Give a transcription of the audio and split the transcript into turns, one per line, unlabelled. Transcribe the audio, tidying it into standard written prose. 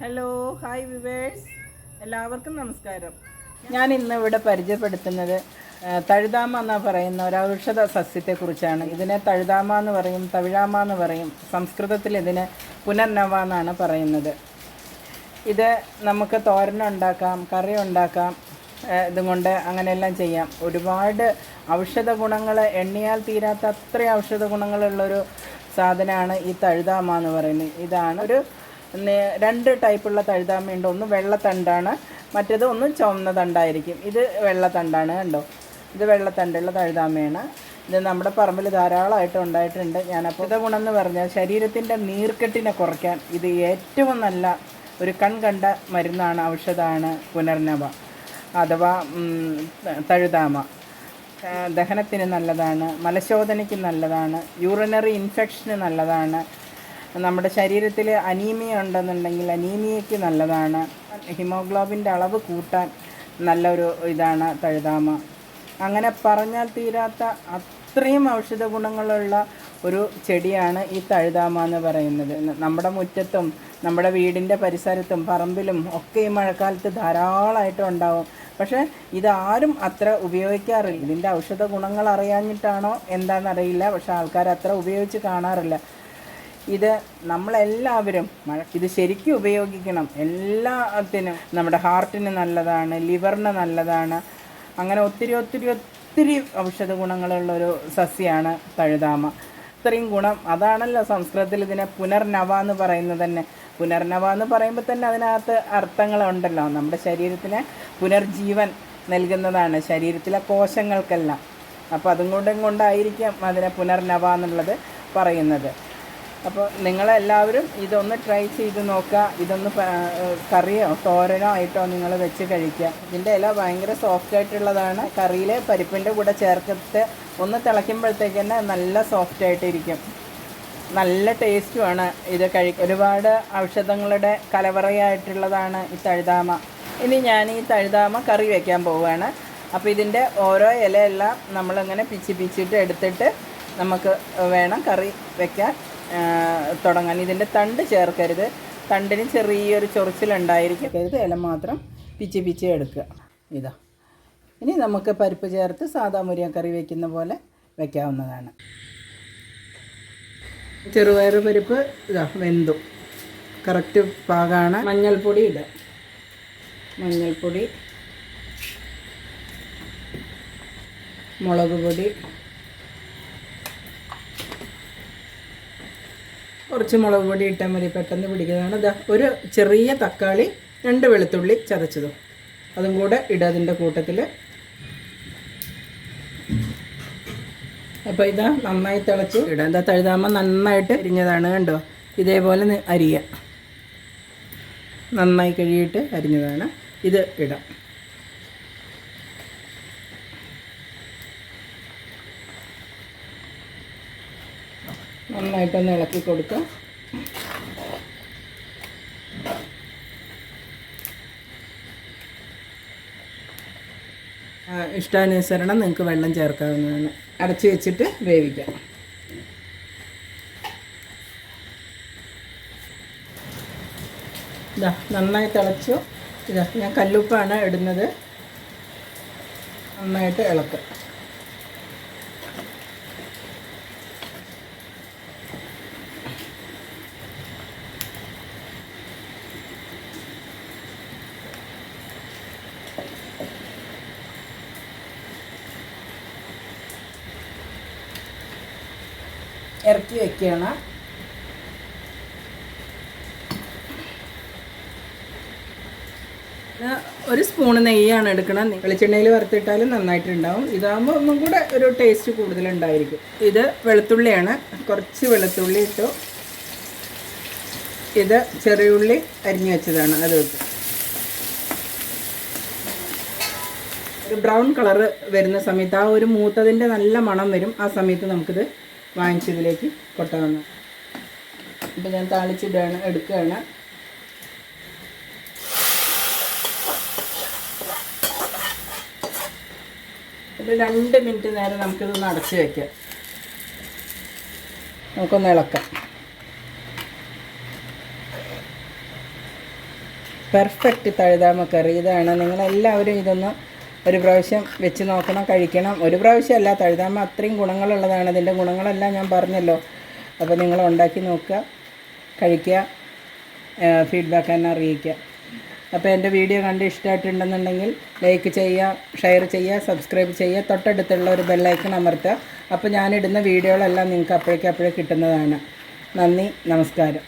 Hello hi viewers, എല്ലാവർക്കും നമസ്കാരം. ഞാൻ ഇന്ന് ഇവിടെ പരിചയപ്പെടുത്തുന്നത് തഴുതാമ എന്ന് പറയുന്ന ഒരു ഔഷധ സസ്യത്തെക്കുറിച്ചാണ്. ഇതിനെ തഴുതാമ എന്ന് പറയും, തവിഴാമ എന്ന് പറയും. സംസ്കൃതത്തിൽ ഇതിനെ പുനർനവ എന്നാണ് പറയുന്നത്. ഇത് നമുക്ക് തോരനുണ്ടാക്കാം, കറി ഉണ്ടാക്കാം, ഇതും കൊണ്ട് അങ്ങനെയെല്ലാം ചെയ്യാം. ഒരുപാട് ഔഷധ ഗുണങ്ങൾ, എണ്ണിയാൽ തീരാത്ത അത്രയും ഔഷധ ഗുണങ്ങളുള്ളൊരു സാധനമാണ് ഈ തഴുതാമ എന്ന് പറയുന്നത്. ഇതാണ് ഒരു രണ്ട് ടൈപ്പുള്ള തഴുതാമയുണ്ട്. ഒന്ന് വെള്ളത്തണ്ടാണ്, മറ്റേത് ഒന്ന് ചുവന്ന തണ്ടായിരിക്കും. ഇത് വെള്ളത്തണ്ടാണ്, കണ്ടോ. ഇത് വെള്ളത്തണ്ടുള്ള തഴുതാമയാണ്. ഇത് നമ്മുടെ പറമ്പിൽ ധാരാളമായിട്ട് ഉണ്ടായിട്ടുണ്ട്. ഞാനപ്പോൾ ഗുണം എന്ന് പറഞ്ഞാൽ ശരീരത്തിൻ്റെ നീർക്കെട്ടിനെ കുറയ്ക്കാൻ ഇത് ഏറ്റവും നല്ല ഒരു കണ്ട മരുന്നാണ്, ഔഷധമാണ് പുനർനവ അഥവാ തഴുതാമ. ദഹനത്തിന് നല്ലതാണ്, മലശോധനയ്ക്ക് നല്ലതാണ്, യൂറിനറി ഇൻഫെക്ഷന് നല്ലതാണ്, നമ്മുടെ ശരീരത്തിൽ അനീമിയ ഉണ്ടെന്നുണ്ടെങ്കിൽ അനീമിയയ്ക്ക് നല്ലതാണ്, ഹിമോഗ്ലോബിൻ്റെ അളവ് കൂട്ടാൻ നല്ലൊരു ഇതാണ് തഴുതാമ. അങ്ങനെ പറഞ്ഞാൽ തീരാത്ത അത്രയും ഔഷധ ഗുണങ്ങളുള്ള ഒരു ചെടിയാണ് ഈ തഴുതാമ എന്ന് പറയുന്നത്. നമ്മുടെ മുറ്റത്തും നമ്മുടെ വീടിൻ്റെ പരിസരത്തും പറമ്പിലും ഒക്കെ ഈ മഴക്കാലത്ത് ധാരാളമായിട്ട് ഉണ്ടാവും. പക്ഷേ ഇതാരും അത്ര ഉപയോഗിക്കാറില്ല. ഇതിൻ്റെ ഔഷധ ഗുണങ്ങൾ അറിയാഞ്ഞിട്ടാണോ എന്താണെന്നറിയില്ല, പക്ഷേ ആൾക്കാർ അത്ര ഉപയോഗിച്ച് കാണാറില്ല. ഇത് നമ്മളെല്ലാവരും ഇത് ശരിക്കും ഉപയോഗിക്കണം. എല്ലാത്തിനും നമ്മുടെ ഹാർട്ടിന് നല്ലതാണ്, ലിവറിന് നല്ലതാണ്. അങ്ങനെ ഒത്തിരി ഒത്തിരി ഒത്തിരി ഔഷധ ഗുണങ്ങളുള്ളൊരു സസ്യമാണ് തഴുതാമ. ഇത്രയും ഗുണം, അതാണല്ലോ സംസ്കൃതത്തിൽ ഇതിനെ പുനർനവ എന്ന് പറയുന്നത് തന്നെ. പുനർനവ എന്ന് പറയുമ്പോൾ തന്നെ അതിനകത്ത് അർത്ഥങ്ങളുണ്ടല്ലോ. നമ്മുടെ ശരീരത്തിന് പുനർജീവൻ നൽകുന്നതാണ്, ശരീരത്തിലെ കോശങ്ങൾക്കെല്ലാം. അപ്പോൾ അതും കൊണ്ടായിരിക്കാം അതിനെ പുനർനവ എന്നുള്ളത് പറയുന്നത്. അപ്പോൾ നിങ്ങളെല്ലാവരും ഇതൊന്ന് ട്രൈ ചെയ്ത് നോക്കുക. ഇതൊന്ന് കറിയോ തോരനോ ആയിട്ടോ നിങ്ങൾ വെച്ച് കഴിക്കുക. ഇതിൻ്റെ ഇല ഭയങ്കര സോഫ്റ്റായിട്ടുള്ളതാണ്. കറിയിൽ പരിപ്പിൻ്റെ കൂടെ ചേർത്തിട്ട് ഒന്ന് തിളയ്ക്കുമ്പോഴത്തേക്ക് തന്നെ നല്ല സോഫ്റ്റായിട്ടിരിക്കും. നല്ല ടേസ്റ്റുമാണ് ഇത് കഴിക്കുക. ഒരുപാട് ഔഷധങ്ങളുടെ കലവറയായിട്ടുള്ളതാണ് ഈ തഴുതാമ. ഇനി ഞാൻ ഈ തഴുതാമ കറി വയ്ക്കാൻ പോവുകയാണ്. അപ്പോൾ ഇതിൻ്റെ ഓരോ ഇലയെല്ലാം നമ്മളിങ്ങനെ പിച്ചിട്ട് എടുത്തിട്ട് നമുക്ക് വേണം കറി വയ്ക്കാൻ തുടങ്ങാൻ. ഇതിൻ്റെ തണ്ട് ചേർക്കരുത്, തണ്ടിന് ചെറിയൊരു ചൊറിച്ചിലുണ്ടായിരിക്കും. ഇല മാത്രം പിച്ചി എടുക്കുക. ഇതാ, ഇനി നമുക്ക് പരിപ്പ് ചേർത്ത് സാദാ മുരിങ്ങ കറി വയ്ക്കുന്ന പോലെ വയ്ക്കാവുന്നതാണ്. ചെറുപയർ പരിപ്പ് ഇതാ വെന്തു, കറക്റ്റ് പാകമാണ്. മഞ്ഞൾപ്പൊടി ഇടുക, മഞ്ഞൾപ്പൊടി, മുളക് പൊടി, കുറച്ച് മുളക് പൊടി ഇട്ടാൽ മതി, പെട്ടെന്ന് പിടിക്കുന്നതാണ്. ഇതാ ഒരു ചെറിയ തക്കാളി, 2 വെളുത്തുള്ളി ചതച്ചതും അതും കൂടെ ഇടുക അതിൻ്റെ കൂട്ടത്തിൽ. അപ്പോൾ ഇതാ നന്നായി തിളച്ചു ഇടുക. എന്താ തഴുതാമ നന്നായിട്ട് അരിഞ്ഞതാണ്, കണ്ടോ. ഇതേപോലെ അരിയുക, നന്നായി കഴുകിയിട്ട് അരിഞ്ഞതാണ്. ഇത് ഇടാം. നന്നായിട്ടൊന്ന് ഇളക്കി കൊടുക്കുക. ഇഷ്ടാനുസരണം നിങ്ങൾക്ക് വെള്ളം ചേർക്കാവുന്നതാണ്. അടച്ച് വെച്ചിട്ട് വേവിക്കാം. ഇതാ നന്നായി തിളച്ചു. ഇതാ ഞാൻ കല്ലുപ്പാണ് ഇടുന്നത്. നന്നായിട്ട് ഇളക്കുക. ഇറക്കി വയ്ക്കുകയാണ്. ഒരു സ്പൂണ് നെയ്യാണ് എടുക്കണം. വെളിച്ചെണ്ണയിൽ വറുത്തിട്ടാലും നന്നായിട്ടുണ്ടാവും. ഇതാകുമ്പോൾ ഒന്നും കൂടെ ഒരു ടേസ്റ്റ് കൂടുതലുണ്ടായിരിക്കും. ഇത് വെളുത്തുള്ളിയാണ്, കുറച്ച് വെളുത്തുള്ളി ഇട്ടു. ഇത് ചെറിയുള്ളി അരിഞ്ഞു വെച്ചതാണ്, അത് വെക്കും. ഒരു ബ്രൗൺ കളറ് വരുന്ന സമയത്ത്, ആ ഒരു മൂത്തതിൻ്റെ നല്ല മണം വരും. ആ സമയത്ത് നമുക്കിത് വാങ്ങിച്ചതിലേക്ക് കൊട്ടാവുന്ന. ഇപ്പം ഞാൻ താളിച്ചിടാണ്, എടുക്കുകയാണ്. ഒരു 2 മിനിറ്റ് നേരം നമുക്കിതൊന്ന് അടച്ച് വയ്ക്കാം. നമുക്കൊന്ന് ഇളക്കാം. പെർഫെക്റ്റ് തഴുതാമ കറി ഇതാണ്. നിങ്ങളെല്ലാവരും ഇതൊന്ന് ഒരു പ്രാവശ്യം വെച്ച് നോക്കണം, കഴിക്കണം. ഒരു പ്രാവശ്യമല്ല, തഴുതാമ അത്രയും ഗുണങ്ങളുള്ളതാണ്. അതിൻ്റെ ഗുണങ്ങളെല്ലാം ഞാൻ പറഞ്ഞല്ലോ. അപ്പോൾ നിങ്ങൾ ഉണ്ടാക്കി നോക്കുക, കഴിക്കുക, ഫീഡ്ബാക്ക് എന്നെ അറിയിക്കുക. അപ്പോൾ എൻ്റെ വീഡിയോ കണ്ട് ഇഷ്ടമായിട്ടുണ്ടെന്നുണ്ടെങ്കിൽ ലൈക്ക് ചെയ്യുക, ഷെയർ ചെയ്യുക, സബ്സ്ക്രൈബ് ചെയ്യുക, തൊട്ടടുത്തുള്ള ഒരു ബെല്ലൈക്കൺ അമർത്തുക. അപ്പോൾ ഞാനിടുന്ന വീഡിയോകളെല്ലാം നിങ്ങൾക്ക് അപ്പോഴേക്കപ്പോഴേ കിട്ടുന്നതാണ്. നന്ദി, നമസ്കാരം.